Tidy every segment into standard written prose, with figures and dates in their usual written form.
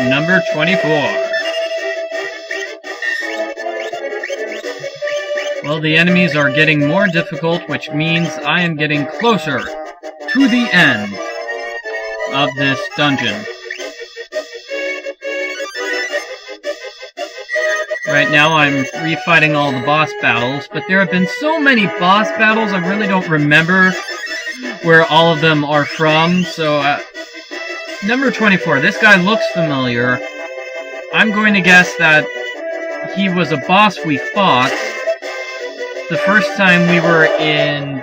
number 24. Well, the enemies are getting more difficult, which means I am getting closer to the end of this dungeon. Right now I'm refighting all the boss battles, but there have been so many boss battles I really don't remember where all of them are from, so number 24, this guy looks familiar. I'm going to guess that he was a boss we fought the first time we were in,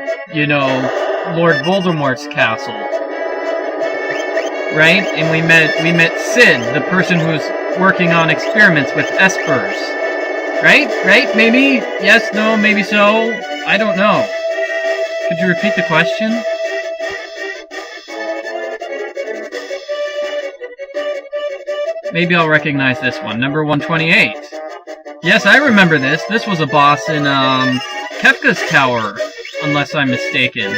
Lord Voldemort's castle. Right? And we met Sid, the person who's working on experiments with espers. Right? Right? Maybe? Yes, no, maybe so? I don't know. Could you repeat the question? Maybe I'll recognize this one. Number 128. Yes, I remember this. This was a boss in, Kefka's Tower, unless I'm mistaken.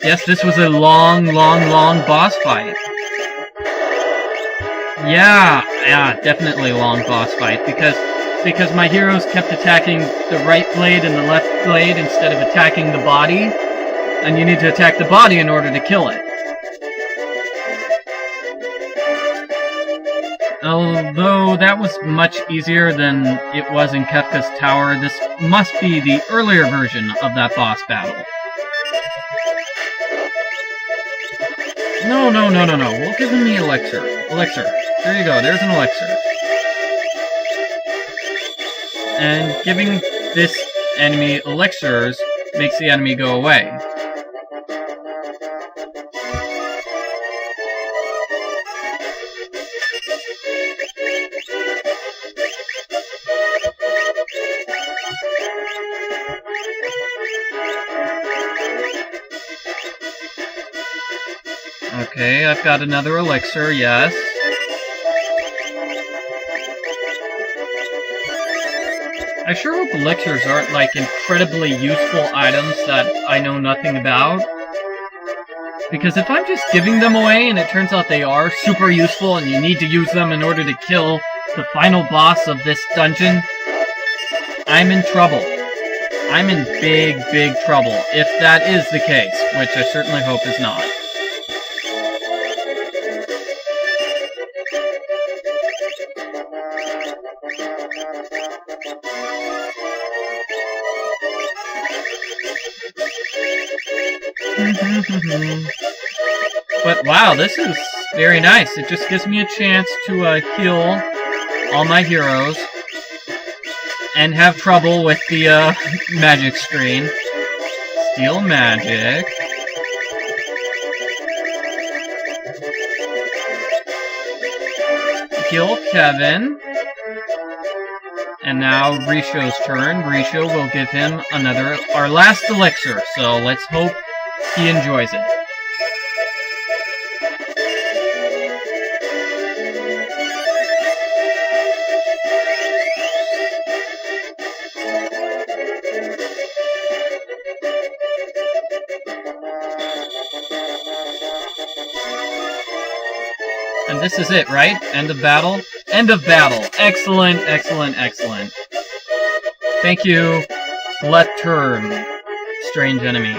Yes, this was a long boss fight. Yeah, definitely a long boss fight, because my heroes kept attacking the right blade and the left blade instead of attacking the body, and you need to attack the body in order to kill it. Although that was much easier than it was in Kefka's Tower, this must be the earlier version of that boss battle. No. We'll give him the elixir. Elixir. There you go. There's an elixir. And giving this enemy elixirs makes the enemy go away. Okay, I've got another elixir, yes. I sure hope elixirs aren't, like, incredibly useful items that I know nothing about. Because if I'm just giving them away and it turns out they are super useful and you need to use them in order to kill the final boss of this dungeon, I'm in trouble. I'm in big trouble, if that is the case, which I certainly hope is not. But wow, this is very nice. It just gives me a chance to heal all my heroes and have trouble with the magic screen. Steal magic. Kill Kevin. And now Risho's turn. Risho will give him our last elixir, so let's hope he enjoys it. And this is it, right? End of battle? End of battle. Excellent. Thank you, Lepturn, strange enemy.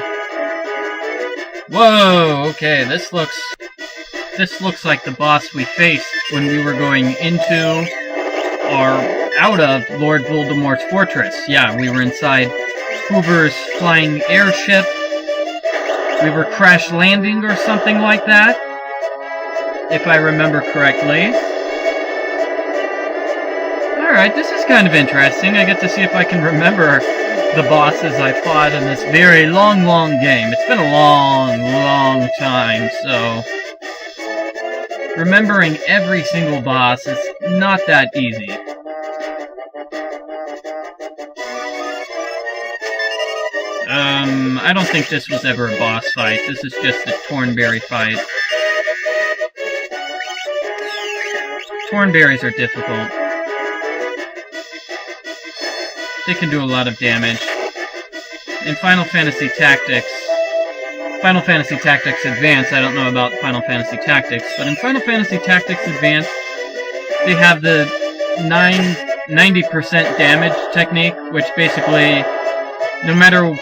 Whoa, okay, this looks like the boss we faced when we were going into out of Lord Voldemort's fortress. Yeah, we were inside Hoover's flying airship. We were crash landing or something like that, if I remember correctly. Alright, this is kind of interesting. I get to see if I can remember the bosses I fought in this very long game. It's been a long time, so remembering every single boss is not that easy. I don't think this was ever a boss fight. This is just a Thornberry fight. Thornberries are difficult. They can do a lot of damage. In Final Fantasy Tactics Advance, I don't know about Final Fantasy Tactics, but in Final Fantasy Tactics Advance, they have the 90% damage technique, which basically, no matter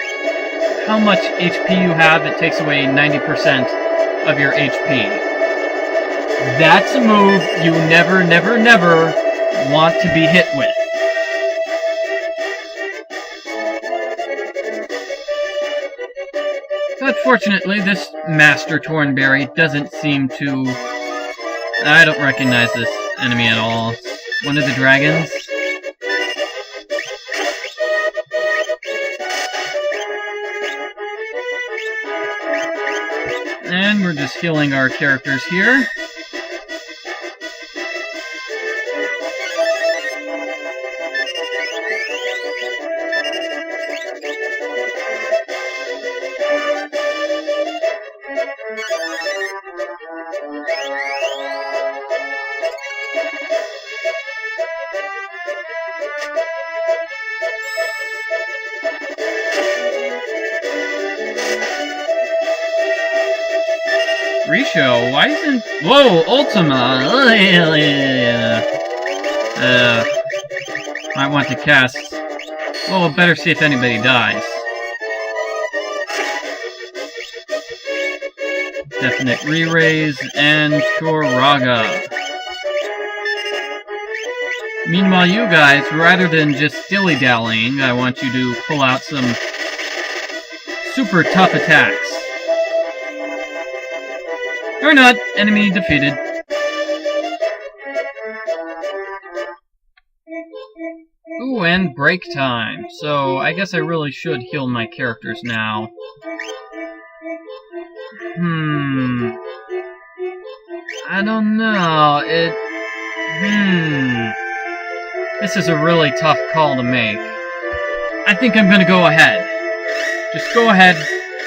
how much HP you have, it takes away 90% of your HP. That's a move you never, never, never want to be hit with. But fortunately, this Master Tornberry doesn't seem to... I don't recognize this enemy at all. One of the dragons. And we're just healing our characters here. Risho, why isn't... Whoa, Ultima! Might want to cast... Well, better see if anybody dies. Definite re-raise and Choraga. Meanwhile, you guys, rather than just dilly-dallying, I want you to pull out some super tough attacks. Or not, enemy defeated. Ooh, and break time. So, I guess I really should heal my characters now. I don't know. This is a really tough call to make. I think I'm gonna go ahead. Just go ahead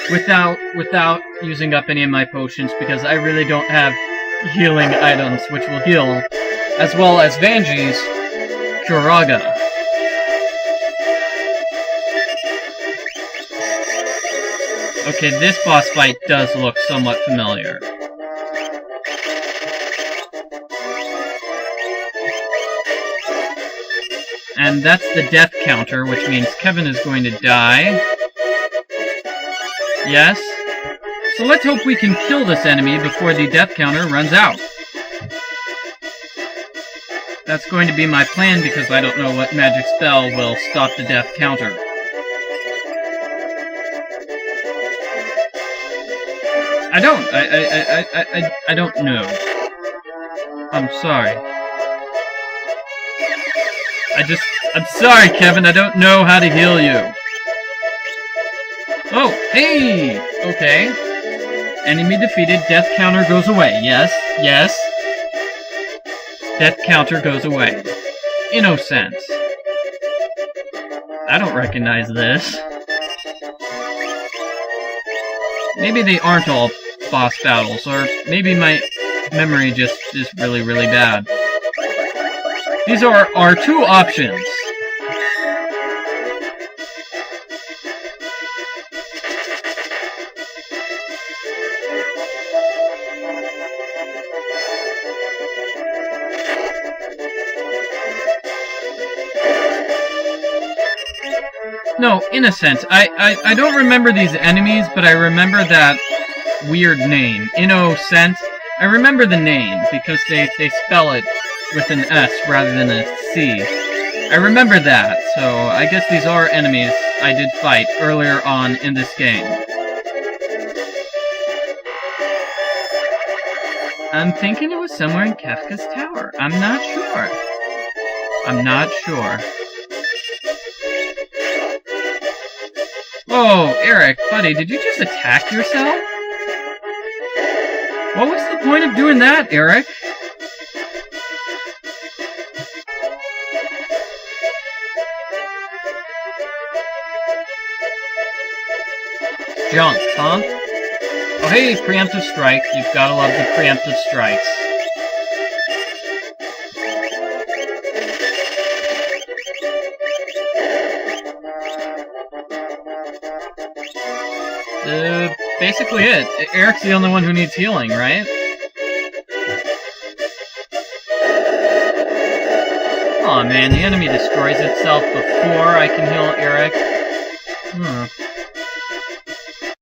without using up any of my potions, because I really don't have healing items which will heal, as well as Vanji's Choraga. Okay, this boss fight does look somewhat familiar. And that's the death counter, which means Kevin is going to die. Yes. So let's hope we can kill this enemy before the death counter runs out. That's going to be my plan, because I don't know what magic spell will stop the death counter. I don't know. I'm sorry. I'm sorry, Kevin, I don't know how to heal you. Oh, hey! Okay. Enemy defeated, death counter goes away. Yes, yes. Death counter goes away. Innocent. I don't recognize this. Maybe they aren't all boss battles, or maybe my memory just is really, really bad. These are our two options. No, Innocent. I don't remember these enemies, but I remember that weird name. Innocent. I remember the name, because they spell it with an S rather than a C. I remember that, so I guess these are enemies I did fight earlier on in this game. I'm thinking it was somewhere in Kefka's tower. I'm not sure. I'm not sure. Whoa, Eric, buddy, did you just attack yourself? What was the point of doing that, Eric? Junk, huh? Oh hey, preemptive strike. You've gotta love the preemptive strikes. Basically it. Eric's the only one who needs healing, right? Oh man, the enemy destroys itself before I can heal Eric.